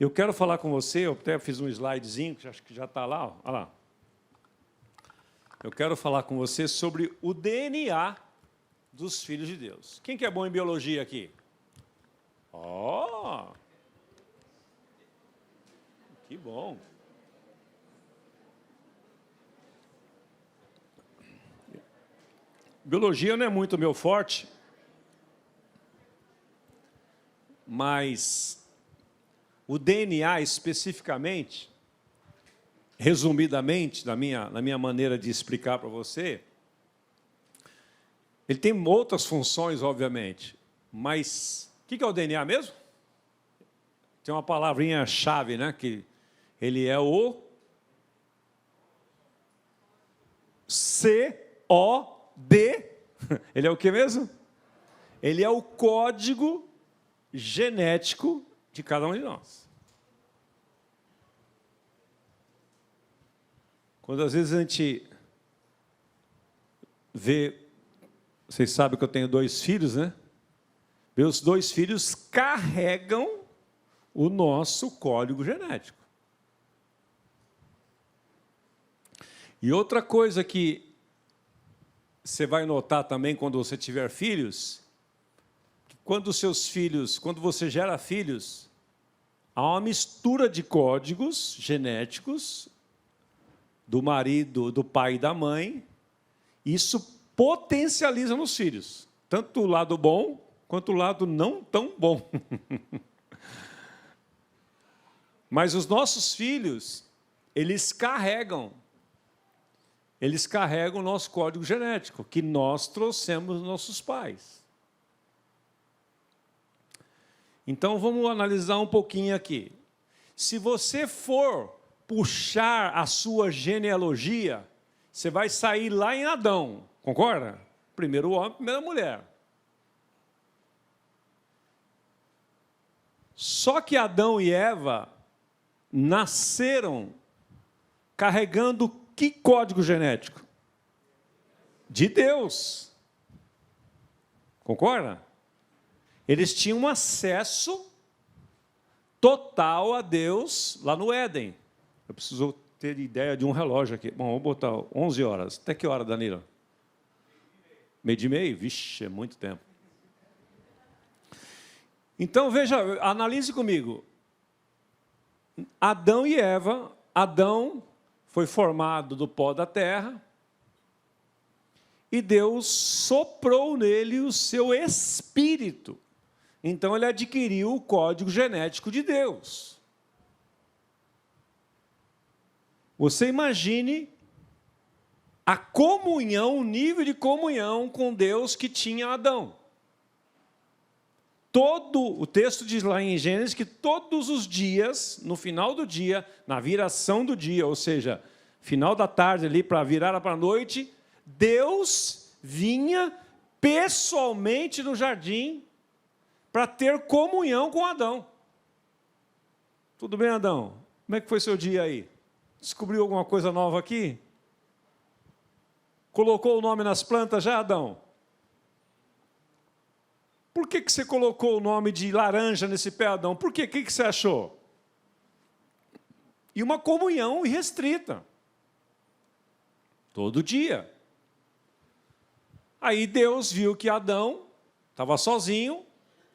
Eu quero falar com você, eu até fiz um slidezinho, que acho que já está lá, ó. Olha lá. Eu quero falar com você sobre o DNA dos filhos de Deus. Quem que é bom em biologia aqui? Ó! Oh, que bom! Biologia não é muito meu forte, mas o DNA especificamente, resumidamente, na minha maneira de explicar para você, ele tem outras funções, obviamente, mas o que é o DNA mesmo? Tem uma palavrinha-chave, né? Que ele é o C-O-D. Ele é o que mesmo? Ele é o código genético de cada um de nós. Quando às vezes a gente vê, vocês sabem que eu tenho 2 filhos, né? Meus 2 filhos carregam o nosso código genético. E outra coisa que você vai notar também quando você tiver filhos, que quando você gera filhos, há uma mistura de códigos genéticos do marido, do pai e da mãe. Isso potencializa nos filhos, tanto o lado bom quanto o lado não tão bom. Mas os nossos filhos, eles carregam o nosso código genético, que nós trouxemos dos nossos pais. Então, vamos analisar um pouquinho aqui. Se você for puxar a sua genealogia, você vai sair lá em Adão, concorda? Primeiro o homem, primeira mulher. Só que Adão e Eva nasceram carregando que código genético? De Deus. Concorda? Eles tinham acesso total a Deus lá no Éden. Eu preciso ter ideia de um relógio aqui. Bom, vamos botar 11 horas. Até que hora, Danilo? 12:30? Vixe, é muito tempo. Então, veja, analise comigo. Adão e Eva, Adão foi formado do pó da terra e Deus soprou nele o seu espírito. Então, ele adquiriu o código genético de Deus. Você imagine a comunhão, o nível de comunhão com Deus que tinha Adão. O texto diz lá em Gênesis que todos os dias, no final do dia, na viração do dia, ou seja, final da tarde ali para virar para a noite, Deus vinha pessoalmente no jardim para ter comunhão com Adão. Tudo bem, Adão? Como é que foi seu dia aí? Descobriu alguma coisa nova aqui? Colocou o nome nas plantas já, Adão? Por que você colocou o nome de laranja nesse pé, Adão? Por quê? O que você achou? E uma comunhão irrestrita. Todo dia. Aí Deus viu que Adão estava sozinho,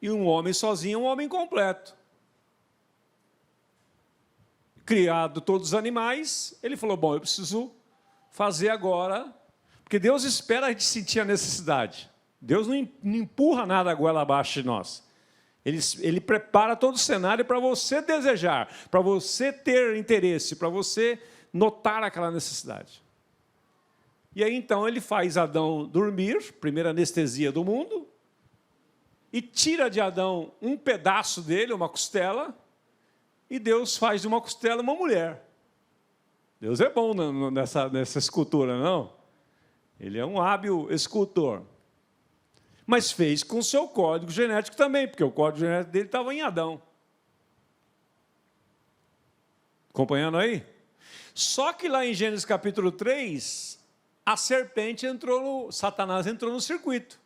e um homem sozinho é um homem completo. Criado todos os animais, ele falou, bom, eu preciso fazer agora, porque Deus espera a gente sentir a necessidade. Deus não empurra nada a goela abaixo de nós. Ele prepara todo o cenário para você desejar, para você ter interesse, para você notar aquela necessidade. E aí, então, ele faz Adão dormir, primeira anestesia do mundo, e tira de Adão um pedaço dele, uma costela, e Deus faz de uma costela uma mulher. Deus é bom nessa escultura, não? Ele é um hábil escultor. Mas fez com o seu código genético também, porque o código genético dele estava em Adão. Acompanhando aí? Só que lá em Gênesis capítulo 3, a serpente Satanás entrou no circuito.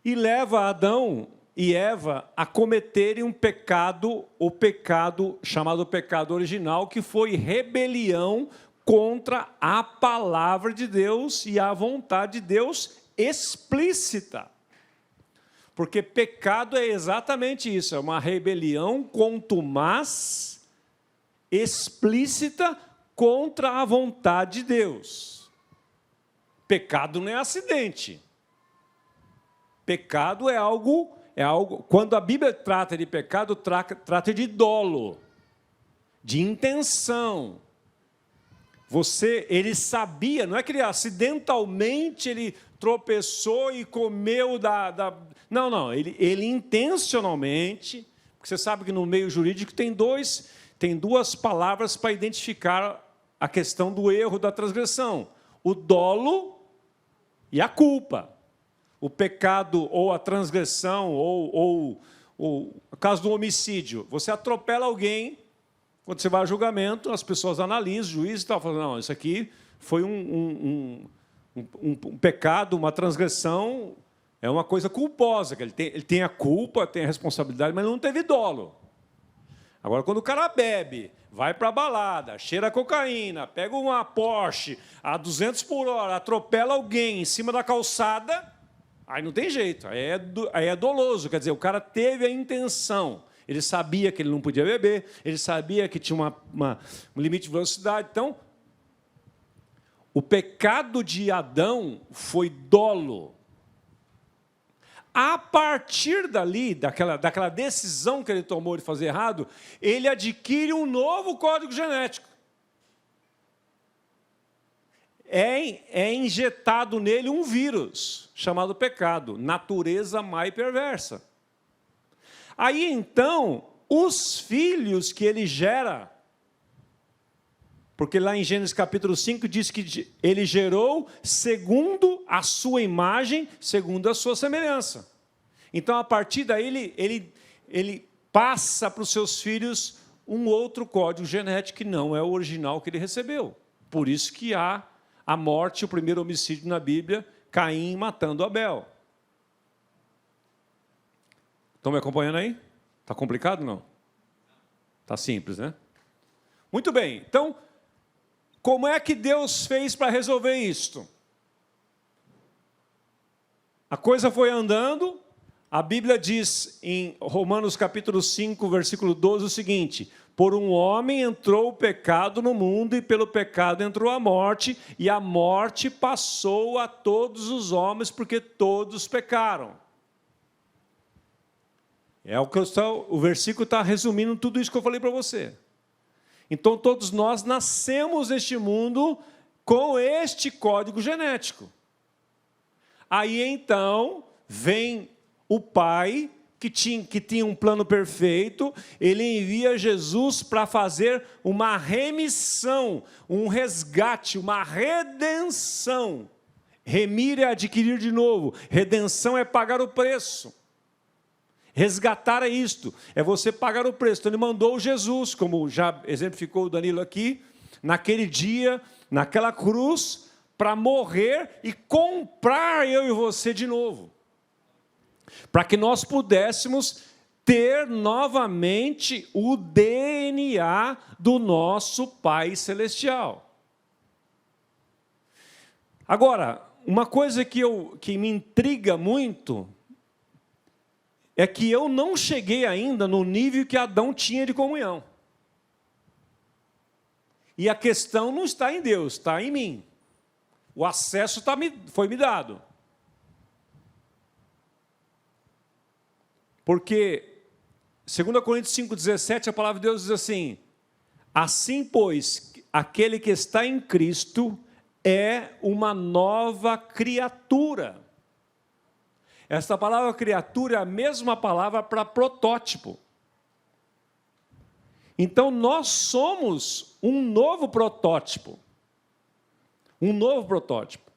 E leva Adão e Eva a cometerem um pecado, o pecado chamado pecado original, que foi rebelião contra a palavra de Deus e a vontade de Deus explícita. Porque pecado é exatamente isso, é uma rebelião contumaz, explícita, contra a vontade de Deus. Pecado não é acidente. Pecado é algo, quando a Bíblia trata de pecado, trata de dolo, de intenção. Ele sabia, não é que ele acidentalmente ele tropeçou e comeu Não, ele intencionalmente, porque você sabe que no meio jurídico tem duas palavras para identificar a questão do erro, da transgressão: o dolo e a culpa. O pecado ou a transgressão, ou o caso do homicídio. Você atropela alguém, quando você vai a julgamento, as pessoas analisam, o juiz e tal, falam, não, isso aqui foi um pecado, uma transgressão, é uma coisa culposa, que ele tem a culpa, tem a responsabilidade, mas não teve dolo. Agora, quando o cara bebe, vai para a balada, cheira cocaína, pega uma Porsche a 200 por hora, atropela alguém em cima da calçada, aí não tem jeito, aí é doloso, quer dizer, o cara teve a intenção, ele sabia que ele não podia beber, ele sabia que tinha um limite de velocidade. Então, o pecado de Adão foi dolo. A partir dali, daquela decisão que ele tomou de fazer errado, ele adquire um novo código genético. É injetado nele um vírus, chamado pecado, natureza má e perversa. Aí, então, os filhos que ele gera, porque lá em Gênesis capítulo 5 diz que ele gerou segundo a sua imagem, segundo a sua semelhança. Então, a partir daí, ele passa para os seus filhos um outro código genético que não é o original que ele recebeu. Por isso que há a morte, o primeiro homicídio na Bíblia, Caim matando Abel. Estão me acompanhando aí? Está complicado, não? Está simples, né? Muito bem. Então, como é que Deus fez para resolver isto? A coisa foi andando. A Bíblia diz em Romanos capítulo 5, versículo 12, o seguinte: por um homem entrou o pecado no mundo, e pelo pecado entrou a morte, e a morte passou a todos os homens, porque todos pecaram. O versículo está resumindo tudo isso que eu falei para você. Então, todos nós nascemos neste mundo com este código genético. Aí, então, vem o Pai, que tinha um plano perfeito, ele envia Jesus para fazer uma remissão, um resgate, uma redenção. Remir é adquirir de novo, redenção é pagar o preço. Resgatar é isto, é você pagar o preço. Então, ele mandou Jesus, como já exemplificou o Danilo aqui, naquele dia, naquela cruz, para morrer e comprar eu e você de novo. Para que nós pudéssemos ter novamente o DNA do nosso Pai Celestial. Agora, uma coisa que me intriga muito é que eu não cheguei ainda no nível que Adão tinha de comunhão. E a questão não está em Deus, está em mim. O acesso foi me dado. Porque, 2 Coríntios 5,17, a palavra de Deus diz assim: assim, pois, aquele que está em Cristo é uma nova criatura. Esta palavra criatura é a mesma palavra para protótipo. Então, nós somos um novo protótipo. Um novo protótipo.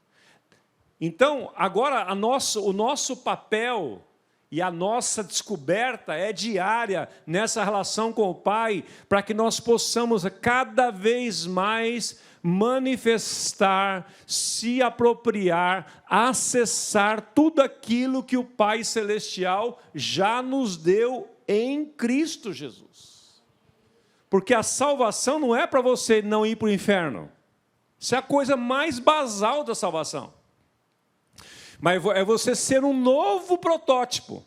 Então, agora, o nosso papel e a nossa descoberta é diária nessa relação com o Pai, para que nós possamos cada vez mais manifestar, se apropriar, acessar tudo aquilo que o Pai Celestial já nos deu em Cristo Jesus. Porque a salvação não é para você não ir para o inferno. Isso é a coisa mais basal da salvação. Mas é você ser um novo protótipo.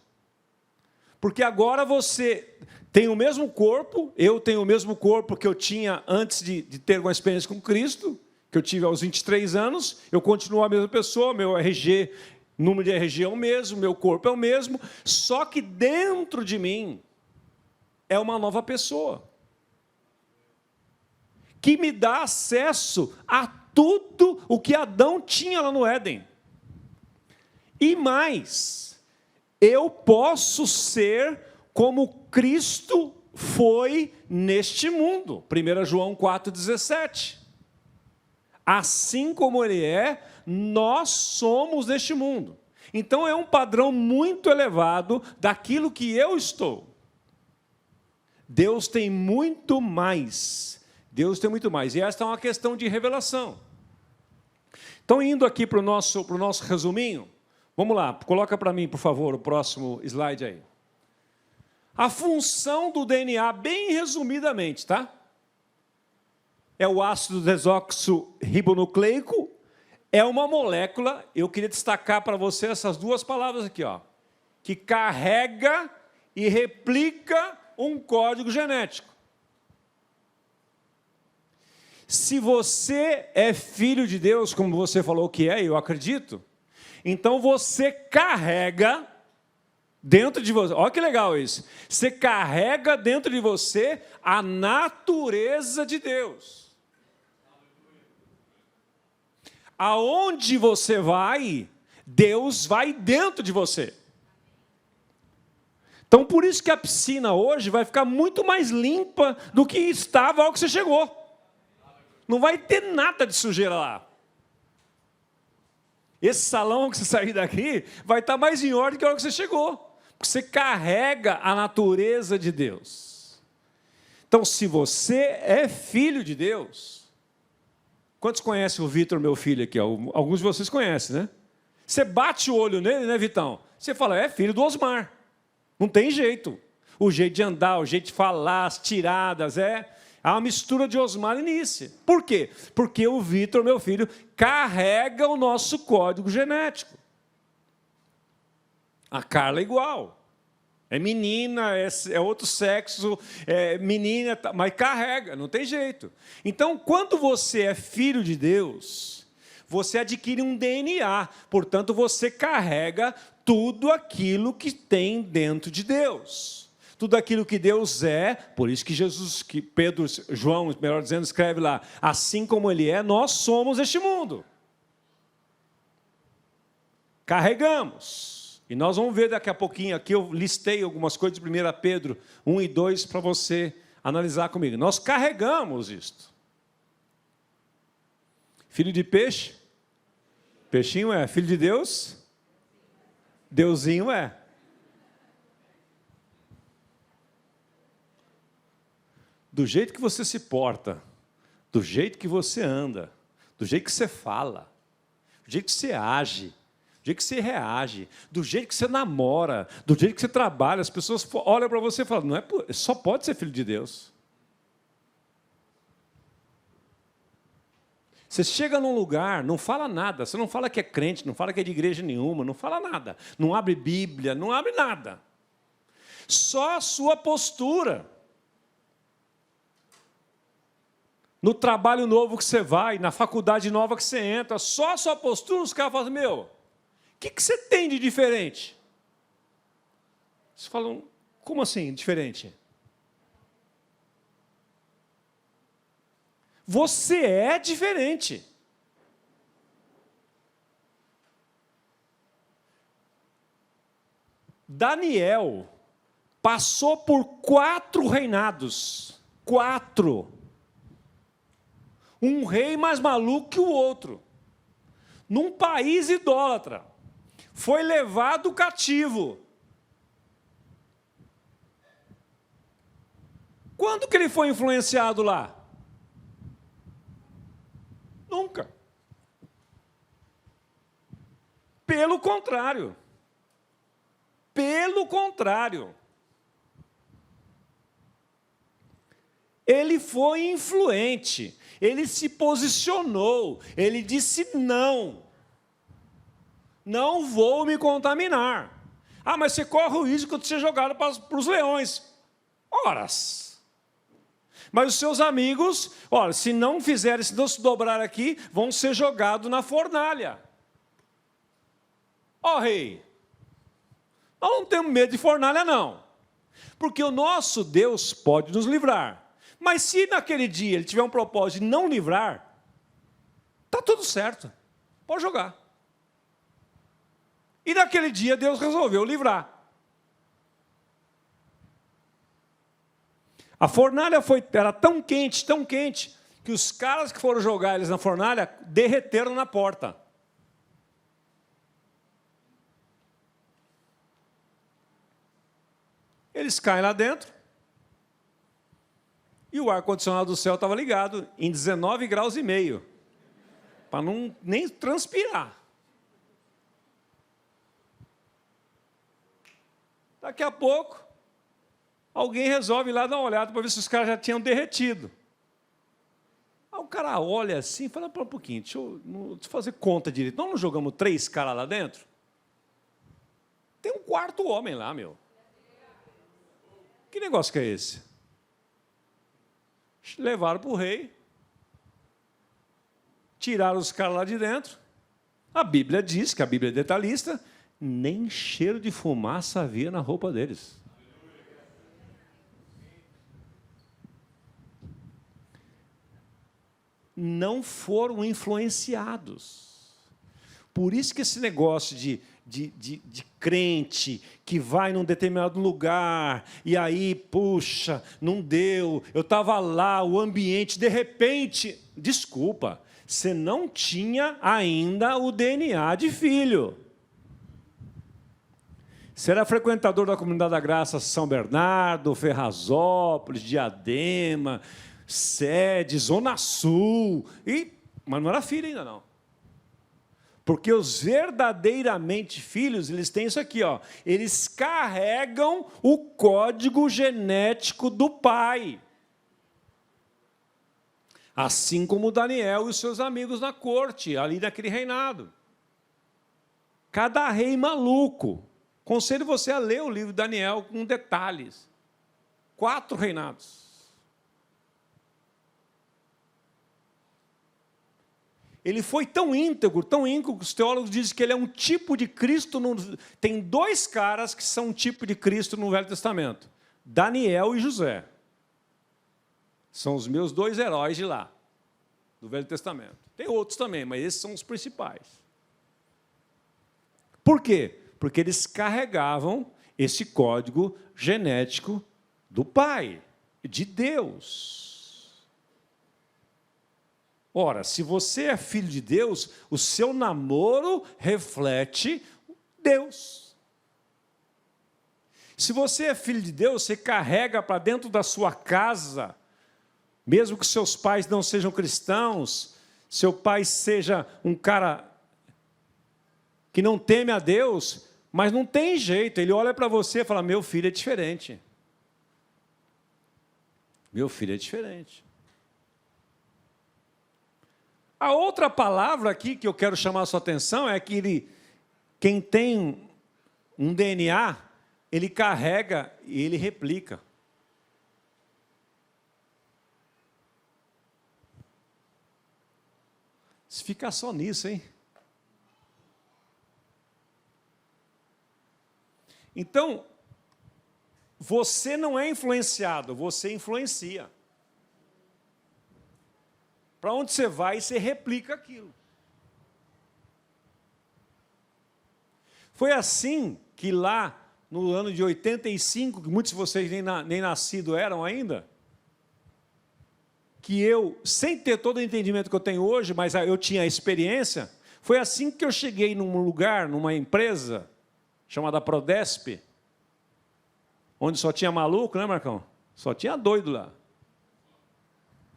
Porque agora você tem o mesmo corpo, eu tenho o mesmo corpo que eu tinha antes de ter uma experiência com Cristo, que eu tive aos 23 anos, eu continuo a mesma pessoa, meu RG, número de RG é o mesmo, meu corpo é o mesmo, só que dentro de mim é uma nova pessoa, que me dá acesso a tudo o que Adão tinha lá no Éden. E mais, eu posso ser como Cristo foi neste mundo. 1 João 4,17. Assim como Ele é, nós somos neste mundo. Então é um padrão muito elevado daquilo que eu estou. Deus tem muito mais. Deus tem muito mais. E esta é uma questão de revelação. Então, indo aqui para o nosso resuminho, vamos lá, coloca para mim, por favor, o próximo slide aí. A função do DNA, bem resumidamente, tá? É o ácido desoxirribonucleico, é uma molécula, eu queria destacar para você essas duas palavras aqui, ó, que carrega e replica um código genético. Se você é filho de Deus, como você falou que é, eu acredito, então você carrega dentro de você, olha que legal isso, você carrega dentro de você a natureza de Deus. Aonde você vai, Deus vai dentro de você. Então, por isso que a piscina hoje vai ficar muito mais limpa do que estava ao que você chegou. Não vai ter nada de sujeira lá. Esse salão que você sair daqui vai estar mais em ordem que a hora que você chegou. Porque você carrega a natureza de Deus. Então, se você é filho de Deus... Quantos conhecem o Vitor, meu filho aqui? Alguns de vocês conhecem, né? Você bate o olho nele, né, Vitão? Você fala, é filho do Osmar. Não tem jeito. O jeito de andar, o jeito de falar, as tiradas, há uma mistura de Osmar e Nícia. Por quê? Porque o Vitor, meu filho, carrega o nosso código genético. A Carla é igual. É menina, é outro sexo, é menina, mas carrega, não tem jeito. Então, quando você é filho de Deus, você adquire um DNA, portanto, você carrega tudo aquilo que tem dentro de Deus. Tudo aquilo que Deus é, por isso que Jesus, que Pedro, João, melhor dizendo, escreve lá, assim como Ele é, nós somos este mundo. Carregamos. E nós vamos ver daqui a pouquinho, aqui eu listei algumas coisas de 1 Pedro 1 e 2 para você analisar comigo. Nós carregamos isto. Filho de peixe? Peixinho é. Filho de Deus? Deusinho é. Do jeito que você se porta, do jeito que você anda, do jeito que você fala, do jeito que você age, do jeito que você reage, do jeito que você namora, do jeito que você trabalha, as pessoas olham para você e falam, não é, só pode ser filho de Deus. Você chega num lugar, não fala nada, você não fala que é crente, não fala que é de igreja nenhuma, não fala nada, não abre Bíblia, não abre nada. Só a sua postura. No trabalho novo que você vai, na faculdade nova que você entra, só a sua postura, os caras falam, meu, o que você tem de diferente? Vocês falam, como assim diferente? Você é diferente. Daniel passou por 4 reinados. 4. Um rei mais maluco que o outro. Num país idólatra. Foi levado cativo. Quando que ele foi influenciado lá? contrário. Pelo contrário. Ele foi influente, ele se posicionou, ele disse não. Não vou me contaminar. Ah, mas você corre o risco de ser jogado para os leões. Horas. Mas os seus amigos, olha, se não fizerem, se não se dobrar aqui, vão ser jogados na fornalha. Ó rei, nós não temos medo de fornalha, não. Porque o nosso Deus pode nos livrar. Mas se naquele dia ele tiver um propósito de não livrar, está tudo certo. Pode jogar. E naquele dia Deus resolveu livrar. A fornalha era tão quente, que os caras que foram jogar eles na fornalha derreteram na porta. Eles caem lá dentro. E o ar-condicionado do céu estava ligado em 19,5 graus, para não nem transpirar. Daqui a pouco, alguém resolve ir lá dar uma olhada para ver se os caras já tinham derretido. Aí o cara olha assim e fala, um pouquinho, deixa eu fazer conta direito. Nós não jogamos 3 caras lá dentro? Tem um quarto homem lá, meu. Que negócio que é esse? Levaram para o rei, tiraram os caras lá de dentro. A Bíblia diz, que a Bíblia é detalhista, nem cheiro de fumaça havia na roupa deles. Não foram influenciados. Por isso que esse negócio de crente que vai num determinado lugar e aí, puxa, não deu, eu estava lá, o ambiente, de repente, desculpa, você não tinha ainda o DNA de filho. Você era frequentador da Comunidade da Graça São Bernardo, Ferrazópolis, Diadema, Sede, Zona Sul, mas não era filho ainda não. Porque os verdadeiramente filhos, eles têm isso aqui, ó, eles carregam o código genético do pai. Assim como Daniel e os seus amigos na corte, ali naquele reinado. Cada rei maluco. Aconselho você a ler o livro de Daniel com detalhes. 4 reinados. Ele foi tão íntegro, que os teólogos dizem que ele é um tipo de Cristo. Tem 2 caras que são um tipo de Cristo no Velho Testamento. Daniel e José. São os meus 2 heróis de lá, do Velho Testamento. Tem outros também, mas esses são os principais. Por quê? Porque eles carregavam esse código genético do Pai, de Deus. Ora, se você é filho de Deus, o seu namoro reflete Deus. Se você é filho de Deus, você carrega para dentro da sua casa, mesmo que seus pais não sejam cristãos, seu pai seja um cara que não teme a Deus, mas não tem jeito, ele olha para você e fala, meu filho é diferente. Meu filho é diferente. A outra palavra aqui que eu quero chamar a sua atenção é que quem tem um DNA, ele carrega e ele replica. Se ficar só nisso, hein? Então, você não é influenciado, você influencia. Para onde você vai, você replica aquilo. Foi assim que lá, no ano de 85, que muitos de vocês nem nascidos eram ainda, que eu, sem ter todo o entendimento que eu tenho hoje, mas eu tinha a experiência, foi assim que eu cheguei num lugar, numa empresa, chamada Prodesp, onde só tinha maluco, né, Marcão? Só tinha doido lá.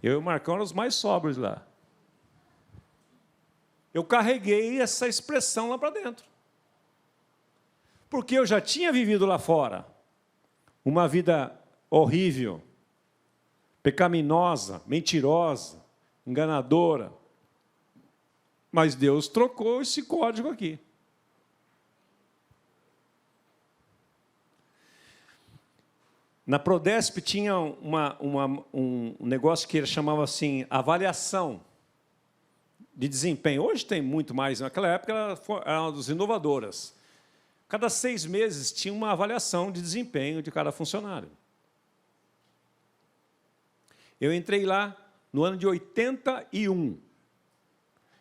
Eu e o Marcão eram os mais sóbrios lá. Eu carreguei essa expressão lá para dentro. Porque eu já tinha vivido lá fora uma vida horrível, pecaminosa, mentirosa, enganadora. Mas Deus trocou esse código aqui. Na Prodesp tinha um negócio que ele chamava assim, avaliação de desempenho. Hoje tem muito mais, naquela época ela era uma das inovadoras. Cada 6 meses tinha uma avaliação de desempenho de cada funcionário. Eu entrei lá no ano de 81.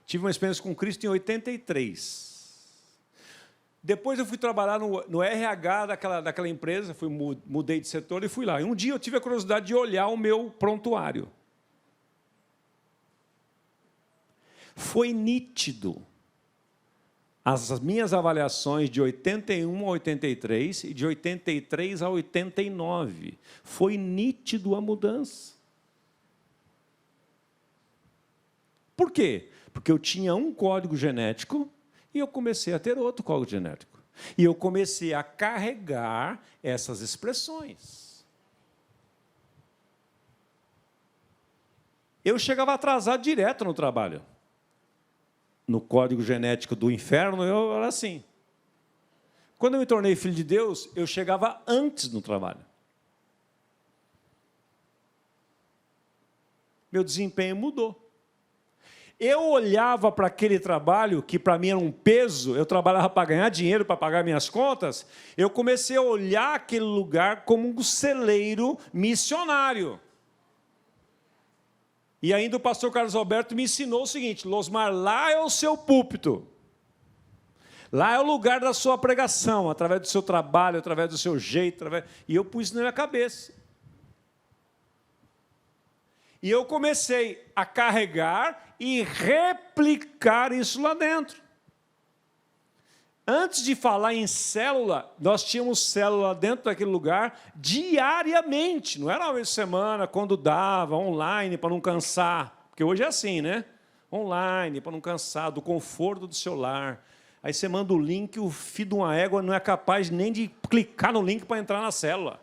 Tive uma experiência com Cristo em 83. Depois eu fui trabalhar no RH daquela empresa, mudei de setor e fui lá. E um dia eu tive a curiosidade de olhar o meu prontuário. Foi nítido as minhas avaliações de 81 a 83 e de 83 a 89. Foi nítido a mudança. Por quê? Porque eu tinha um código genético e eu comecei a ter outro código genético. E eu comecei a carregar essas expressões. Eu chegava atrasado direto no trabalho. No código genético do inferno, eu era assim. Quando eu me tornei filho de Deus, eu chegava antes no trabalho. Meu desempenho mudou. Eu olhava para aquele trabalho, que para mim era um peso, eu trabalhava para ganhar dinheiro, para pagar minhas contas, eu comecei a olhar aquele lugar como um celeiro missionário. E ainda o pastor Carlos Alberto me ensinou o seguinte: Losmar, lá é o seu púlpito. Lá é o lugar da sua pregação, através do seu trabalho, através do seu jeito. E eu pus isso na minha cabeça. E eu comecei a carregar e replicar isso lá dentro. Antes de falar em célula, nós tínhamos célula dentro daquele lugar diariamente. Não era uma vez por semana, quando dava, online, para não cansar. Porque hoje é assim, né? Online, para não cansar, do conforto do seu lar. Aí você manda o link, o filho de uma égua não é capaz nem de clicar no link para entrar na célula.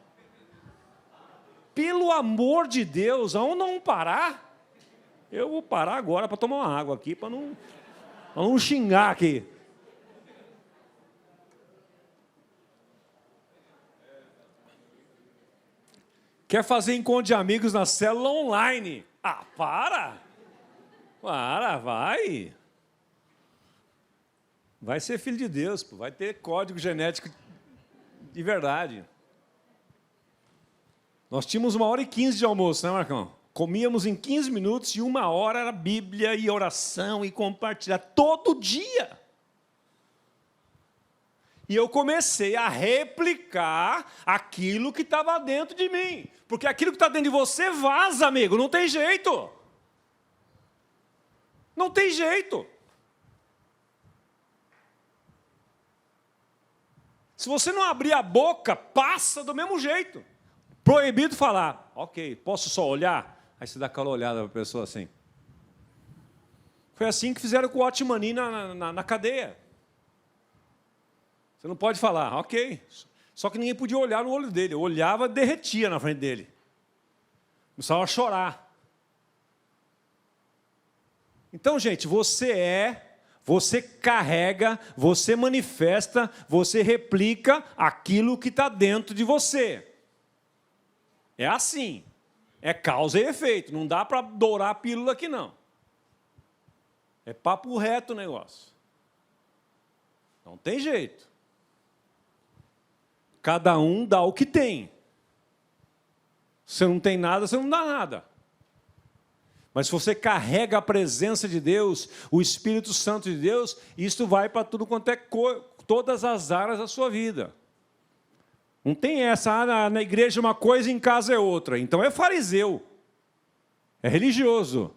Pelo amor de Deus, aonde não parar? Eu vou parar agora para tomar uma água aqui, para não xingar aqui. Quer fazer encontro de amigos na célula online? Ah, para! Para, vai! Vai ser filho de Deus, pô. Vai ter código genético de verdade. Nós tínhamos 1h15 de almoço, né, Marcão? Comíamos em 15 minutos e 1 hora era Bíblia e oração e compartilhar todo dia. E eu comecei a replicar aquilo que estava dentro de mim. Porque aquilo que está dentro de você vaza, amigo, não tem jeito. Não tem jeito. Se você não abrir a boca, passa do mesmo jeito. Proibido falar. Ok, posso só olhar? Aí você dá aquela olhada para a pessoa assim. Foi assim que fizeram com o Otmani na cadeia. Você não pode falar, ok. Só que ninguém podia olhar no olho dele. Eu olhava, derretia na frente dele. Começava a chorar. Então, gente, você carrega, você manifesta, você replica aquilo que está dentro de você. É assim. É causa e efeito. Não dá para dourar a pílula aqui, não. É papo reto o negócio. Não tem jeito. Cada um dá o que tem. Se não tem nada, você não dá nada. Mas se você carrega a presença de Deus, o Espírito Santo de Deus, isso vai para tudo quanto é todas as áreas da sua vida. Não tem essa, na igreja uma coisa e em casa é outra. Então é fariseu. É religioso.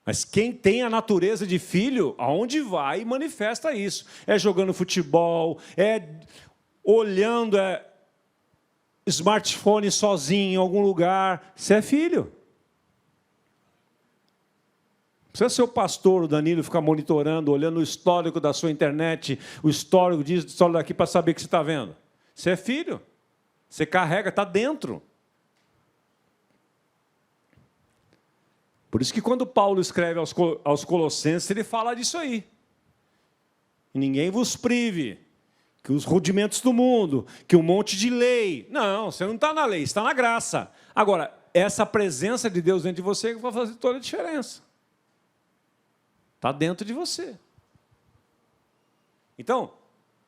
Mas quem tem a natureza de filho, aonde vai manifesta isso. É jogando futebol, é olhando smartphone sozinho em algum lugar. Você é filho. precisa ser o pastor, o Danilo, ficar monitorando, olhando o histórico da sua internet, o histórico disso, o histórico daqui, para saber o que você está vendo. Você é filho. Você carrega, está dentro. Por isso que quando Paulo escreve aos Colossenses, ele fala disso aí. E ninguém vos prive, que os rudimentos do mundo, que um monte de lei. Não, você não está na lei, está na graça. Agora, essa presença de Deus dentro de você vai fazer toda a diferença. Está dentro de você. Então,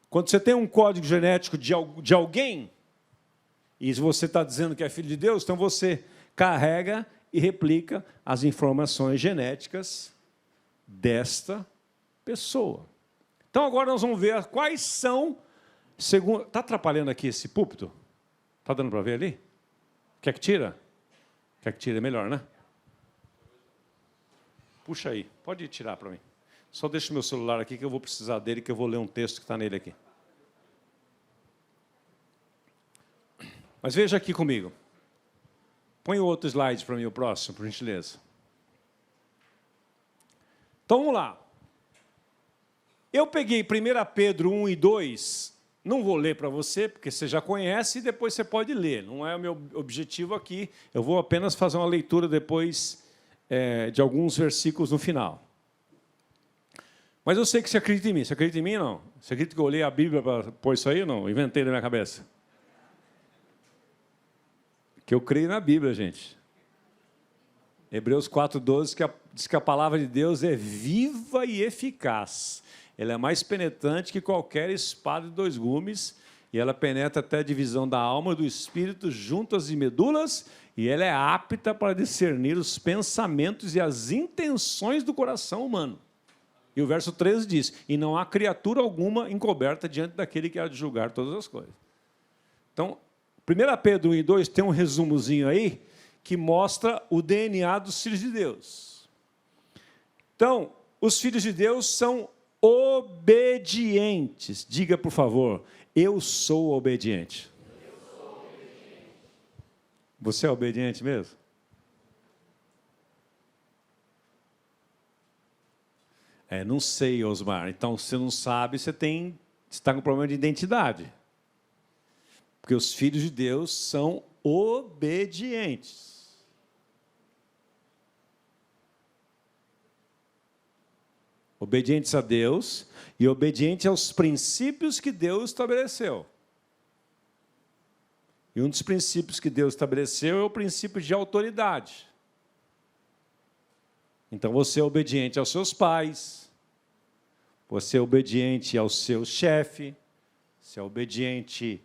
quando você tem um código genético de alguém, e você está dizendo que é filho de Deus, então você carrega e replica as informações genéticas desta pessoa. Então, agora nós vamos ver quais são... Está atrapalhando aqui esse púlpito? Está dando para ver ali? Quer que tira? Quer que tire? É melhor, né? Puxa aí, pode tirar para mim. Só deixa o meu celular aqui que eu vou precisar dele, que eu vou ler um texto que está nele aqui. Mas veja aqui comigo. Põe o outro slide para mim, o próximo, por gentileza. Então, vamos lá. Eu peguei 1 Pedro 1 e 2, não vou ler para você, porque você já conhece, e depois você pode ler. Não é o meu objetivo aqui, eu vou apenas fazer uma leitura depois de alguns versículos no final. Mas eu sei que você acredita em mim. Você acredita em mim, não? Você acredita que eu olhei a Bíblia para pôr isso aí ou não? Inventei na minha cabeça. Que eu creio na Bíblia, gente. Hebreus 4,12 diz que a palavra de Deus é viva e eficaz. Ela é mais penetrante que qualquer espada de 2 gumes, e ela penetra até a divisão da alma e do espírito, juntas e medulas, e ela é apta para discernir os pensamentos e as intenções do coração humano. E o verso 13 diz, e não há criatura alguma encoberta diante daquele que há de julgar todas as coisas. Então, 1 Pedro 1 e 2 tem um resumozinho aí, que mostra o DNA dos filhos de Deus. Então, os filhos de Deus são obedientes. Diga, por favor, eu sou obediente. Você é obediente mesmo? Não sei, Osmar. Então, se você não sabe, você está com problema de identidade. Porque os filhos de Deus são obedientes. Obedientes a Deus e obedientes aos princípios que Deus estabeleceu. E um dos princípios que Deus estabeleceu é o princípio de autoridade. Então, você é obediente aos seus pais, você é obediente ao seu chefe, você é obediente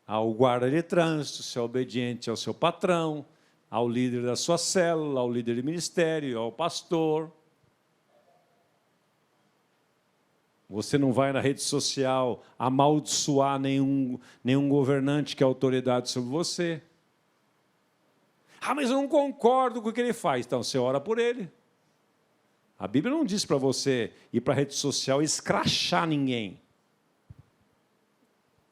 ao guarda de trânsito, você é obediente ao seu patrão, ao líder da sua célula, ao líder de ministério, ao pastor. Você não vai na rede social amaldiçoar nenhum governante que é autoridade sobre você. Ah, mas eu não concordo com o que ele faz. Então, você ora por ele. A Bíblia não diz para você ir para a rede social e escrachar ninguém.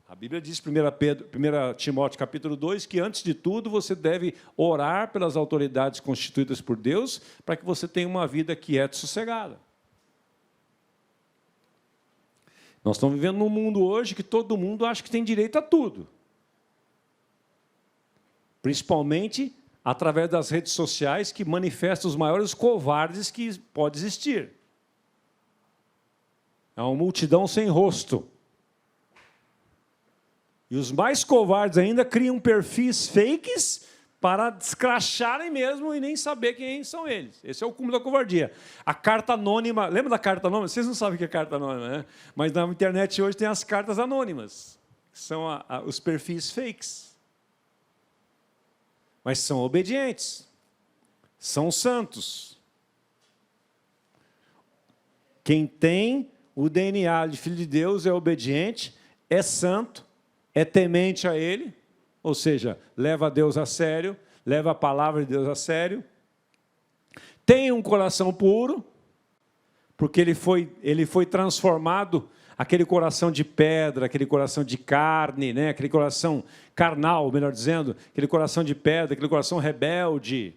A Bíblia diz, 1 Timóteo capítulo 2, que antes de tudo você deve orar pelas autoridades constituídas por Deus para que você tenha uma vida quieta e sossegada. Nós estamos vivendo num mundo hoje que todo mundo acha que tem direito a tudo. Principalmente através das redes sociais, que manifestam os maiores covardes que pode existir. É uma multidão sem rosto. E os mais covardes ainda criam perfis fakes para descracharem mesmo e nem saber quem são eles. Esse é o cúmulo da covardia. A carta anônima, lembra da carta anônima? Vocês não sabem o que é carta anônima, né? Mas na internet hoje tem as cartas anônimas, que são os perfis fakes. Mas são obedientes, são santos. Quem tem o DNA de filho de Deus é obediente, é santo, é temente a Ele, ou seja, leva a Deus a sério, leva a palavra de Deus a sério, tem um coração puro, porque ele foi transformado, aquele coração de pedra, aquele coração de carne, né? Aquele coração carnal, melhor dizendo, aquele coração de pedra, aquele coração rebelde,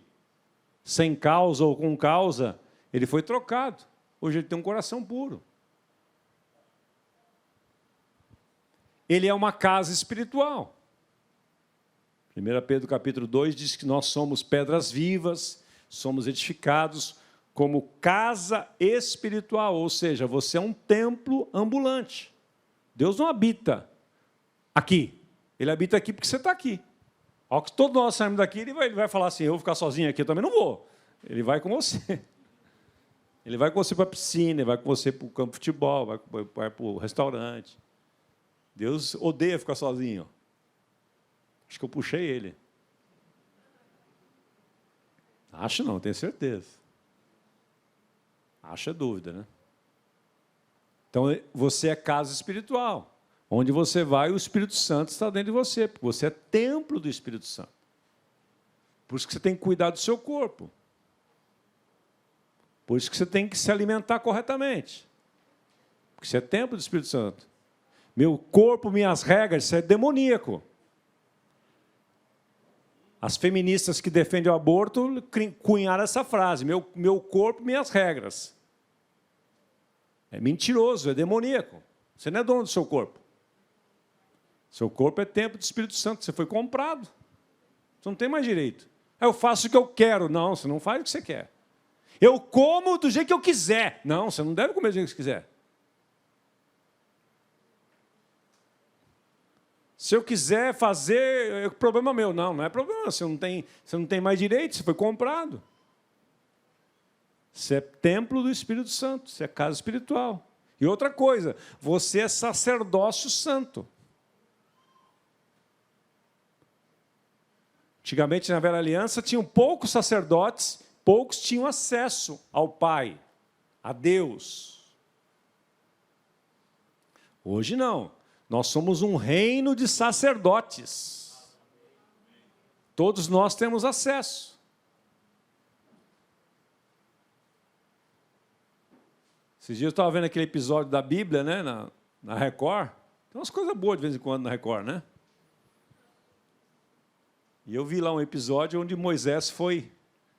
sem causa ou com causa, Ele foi trocado. Hoje ele tem um coração puro. Ele é uma casa espiritual. 1 Pedro capítulo 2 diz que nós somos pedras vivas, somos edificados como casa espiritual, ou seja, você é um templo ambulante. Deus não habita aqui, Ele habita aqui porque você está aqui. Ao que todos nós saímos daqui, ele vai falar assim, eu vou ficar sozinho aqui, eu também não vou. Ele vai com você. Ele vai com você para a piscina, ele vai com você para o campo de futebol, vai para o restaurante. Deus odeia ficar sozinho. Acho que eu puxei ele. Acho não, tenho certeza. Acho é dúvida, né? Então, você é casa espiritual. Onde você vai, o Espírito Santo está dentro de você, porque você é templo do Espírito Santo. Por isso que você tem que cuidar do seu corpo. Por isso que você tem que se alimentar corretamente. Porque você é templo do Espírito Santo. Meu corpo, minhas regras, isso é demoníaco. As feministas que defendem o aborto cunharam essa frase, meu corpo, minhas regras. É mentiroso, é demoníaco. Você não é dono do seu corpo. Seu corpo é templo do Espírito Santo, você foi comprado. Você não tem mais direito. Eu faço o que eu quero. Não, você não faz o que você quer. Eu como do jeito que eu quiser. Não, você não deve comer do jeito que você quiser. Se eu quiser fazer, é problema meu. Não, não é problema. Você não tem mais direito, você foi comprado. Você é templo do Espírito Santo, você é casa espiritual. E outra coisa, você é sacerdócio santo. Antigamente, na Velha Aliança, tinham poucos sacerdotes, poucos tinham acesso ao Pai, a Deus. Hoje não. Nós somos um reino de sacerdotes. Todos nós temos acesso. Esses dias eu estava vendo aquele episódio da Bíblia, né, na Record. Tem umas coisas boas de vez em quando na Record, né? E eu vi lá um episódio onde Moisés foi,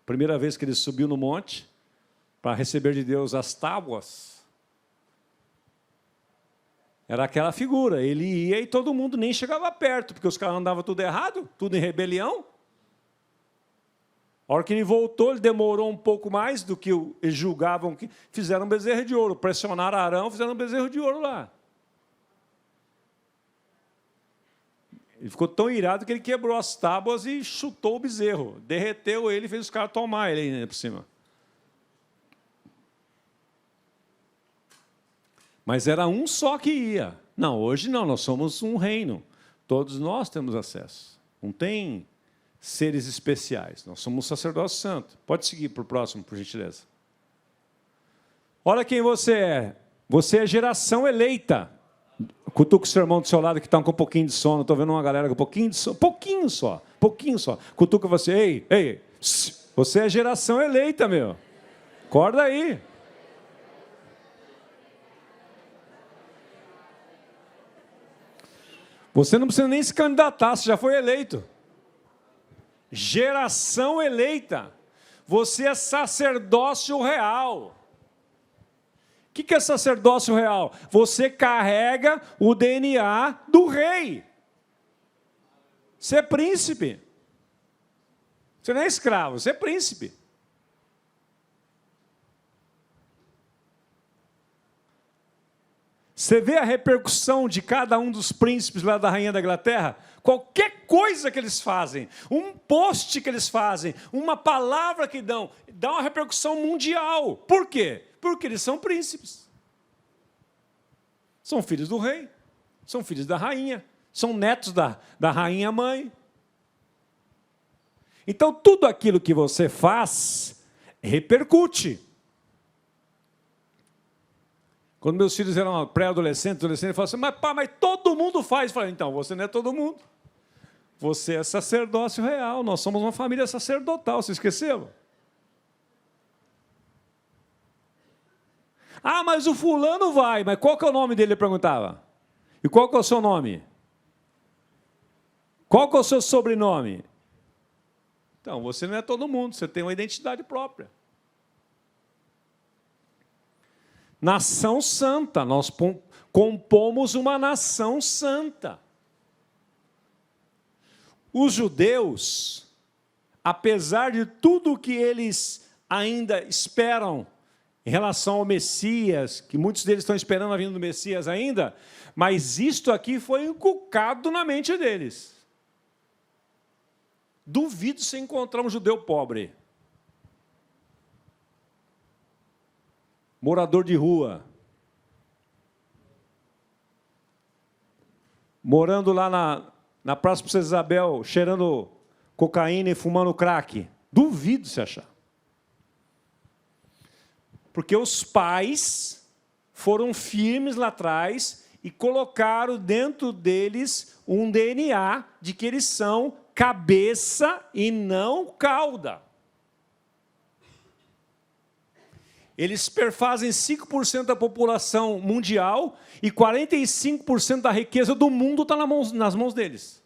primeira vez que ele subiu no monte, para receber de Deus as tábuas. Era aquela figura, ele ia e todo mundo nem chegava perto, porque os caras andavam tudo errado, tudo em rebelião. A hora que ele voltou, ele demorou um pouco mais do que eles julgavam que fizeram um bezerro de ouro, pressionaram Arão, fizeram um bezerro de ouro lá. Ele ficou tão irado que ele quebrou as tábuas e chutou o bezerro. Derreteu ele e fez os caras tomar ele aí por cima. Mas era um só que ia. Não, hoje não, nós somos um reino. Todos nós temos acesso. Não tem seres especiais. Nós somos um sacerdócio santo. Pode seguir para o próximo, por gentileza. Olha quem você é. Você é geração eleita. Cutuca o seu irmão do seu lado que está com um pouquinho de sono. Estou vendo uma galera com um pouquinho de sono. Pouquinho só. Cutuca você. Ei, você é geração eleita, meu. Acorda aí. Você não precisa nem se candidatar, você já foi eleito. Geração eleita. Você é sacerdócio real. O que é sacerdócio real? Você carrega o DNA do rei. Você é príncipe. Você não é escravo, você é príncipe. Você vê a repercussão de cada um dos príncipes lá da rainha da Inglaterra? Qualquer coisa que eles fazem, um post que eles fazem, uma palavra que dá uma repercussão mundial. Por quê? Porque eles são príncipes. São filhos do rei, são filhos da rainha, são netos da rainha mãe. Então, tudo aquilo que você faz repercute. Quando meus filhos eram pré-adolescentes, adolescentes, falavam assim, mas todo mundo faz. Eu falei, então, você não é todo mundo. Você é sacerdócio real, nós somos uma família sacerdotal, você esqueceu? Ah, mas o fulano vai, mas qual que é o nome dele, ele perguntava. E qual que é o seu nome? Qual que é o seu sobrenome? Então, você não é todo mundo, você tem uma identidade própria. nação santa, nós compomos uma nação santa. Os judeus, apesar de tudo que eles ainda esperam em relação ao Messias, que muitos deles estão esperando a vinda do Messias ainda, mas isto aqui foi inculcado na mente deles. Duvido você encontrar um judeu pobre, morador de rua, morando lá na Praça Princesa Isabel, cheirando cocaína e fumando crack. Duvido você achar. Porque os pais foram firmes lá atrás e colocaram dentro deles um DNA de que eles são cabeça e não cauda. Eles perfazem 5% da população mundial e 45% da riqueza do mundo está nas mãos deles.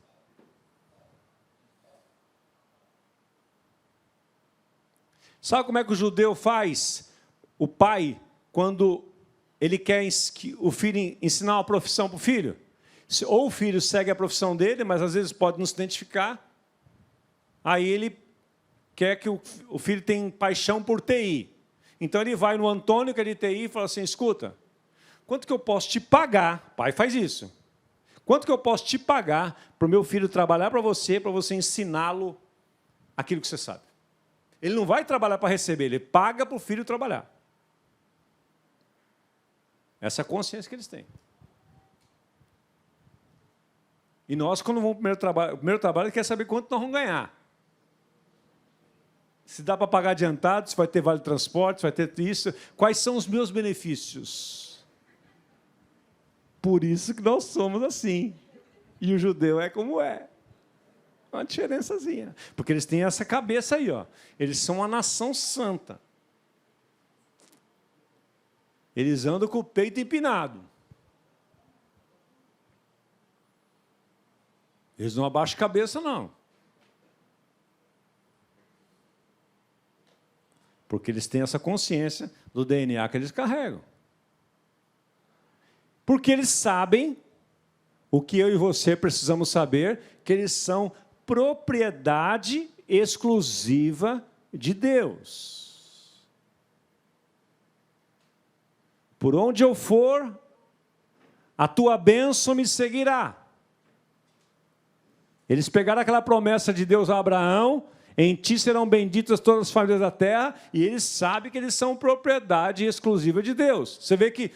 Sabe como é que o judeu faz? O pai, quando ele quer que o filho ensinar uma profissão para o filho, ou o filho segue a profissão dele, mas às vezes pode não se identificar, aí ele quer que o filho tenha paixão por TI. Então ele vai no Antônio, que é de TI, e fala assim, escuta, quanto que eu posso te pagar? O pai faz isso. Quanto que eu posso te pagar para o meu filho trabalhar para você ensiná-lo aquilo que você sabe? Ele não vai trabalhar para receber, ele paga para o filho trabalhar. Essa é a consciência que eles têm. E nós, quando vamos para o primeiro trabalho, quer saber quanto nós vamos ganhar. Se dá para pagar adiantado, se vai ter vale transporte, se vai ter isso. Quais são os meus benefícios? Por isso que nós somos assim. E o judeu é como é. Uma diferençazinha. Porque eles têm essa cabeça aí, ó. Eles são uma nação santa. Eles andam com o peito empinado. Eles não abaixam a cabeça, não. Porque eles têm essa consciência do DNA que eles carregam. Porque eles sabem o que eu e você precisamos saber, que eles são propriedade exclusiva de Deus. Por onde eu for, a tua bênção me seguirá. Eles pegaram aquela promessa de Deus a Abraão, em ti serão benditas todas as famílias da terra, e eles sabem que eles são propriedade exclusiva de Deus. Você vê que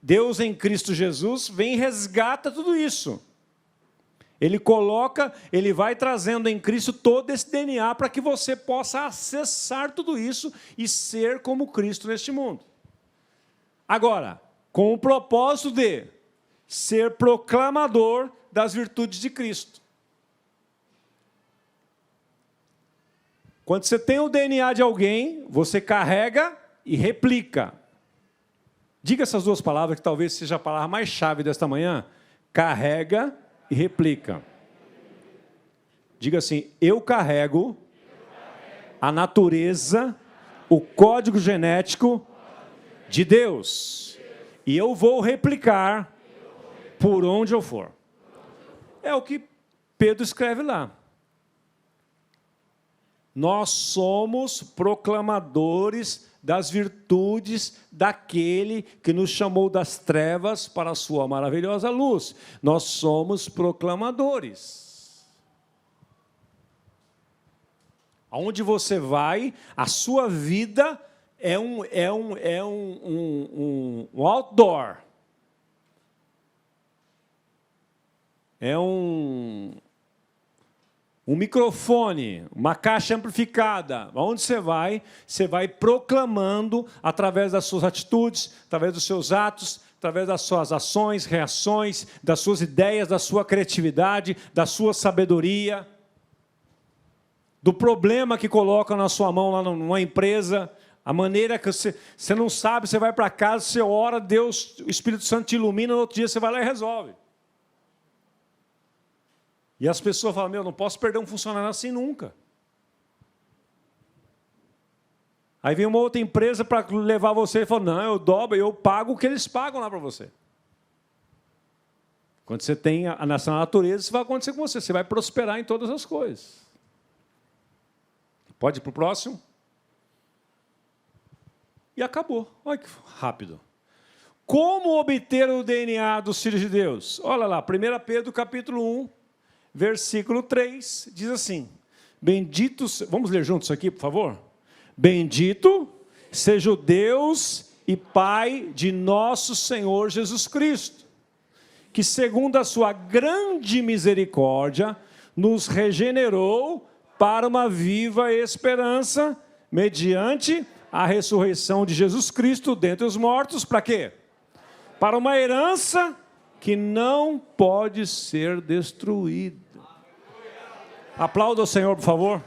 Deus em Cristo Jesus vem e resgata tudo isso. Ele coloca, ele vai trazendo em Cristo todo esse DNA para que você possa acessar tudo isso e ser como Cristo neste mundo. Agora, com o propósito de ser proclamador das virtudes de Cristo. Quando você tem o DNA de alguém, você carrega e replica. Diga essas duas palavras, que talvez seja a palavra mais chave desta manhã. Carrega e replica. Diga assim, eu carrego a natureza, o código genético de Deus. E eu vou replicar por onde eu for. É o que Pedro escreve lá. Nós somos proclamadores das virtudes daquele que nos chamou das trevas para a sua maravilhosa luz. Nós somos proclamadores. Aonde você vai, a sua vida é um outdoor. É um microfone, uma caixa amplificada. Aonde você vai proclamando através das suas atitudes, através dos seus atos, através das suas ações, reações, das suas ideias, da sua criatividade, da sua sabedoria, do problema que colocam na sua mão lá numa empresa, a maneira que você não sabe, você vai para casa, você ora, Deus, o Espírito Santo te ilumina, no outro dia você vai lá e resolve. E as pessoas falam, não posso perder um funcionário assim nunca. Aí vem uma outra empresa para levar você e fala, não, eu dobro, eu pago o que eles pagam lá para você. Quando você tem nessa natureza, isso vai acontecer com você. Você vai prosperar em todas as coisas. Pode ir para o próximo? E acabou. Olha que rápido. Como obter o DNA dos filhos de Deus? Olha lá, 1 Pedro capítulo 1, versículo 3, diz assim, bendito, vamos ler juntos aqui, por favor? Bendito seja o Deus e Pai de nosso Senhor Jesus Cristo, que segundo a sua grande misericórdia, nos regenerou para uma viva esperança, mediante a ressurreição de Jesus Cristo dentre os mortos, para quê? Para uma herança que não pode ser destruída. Aplauda o Senhor, por favor.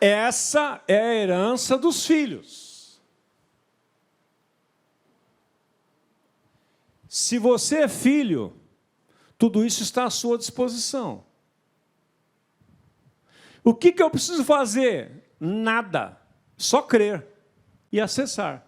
Essa é a herança dos filhos. Se você é filho, tudo isso está à sua disposição. O que eu preciso fazer? Nada. Só crer e acessar.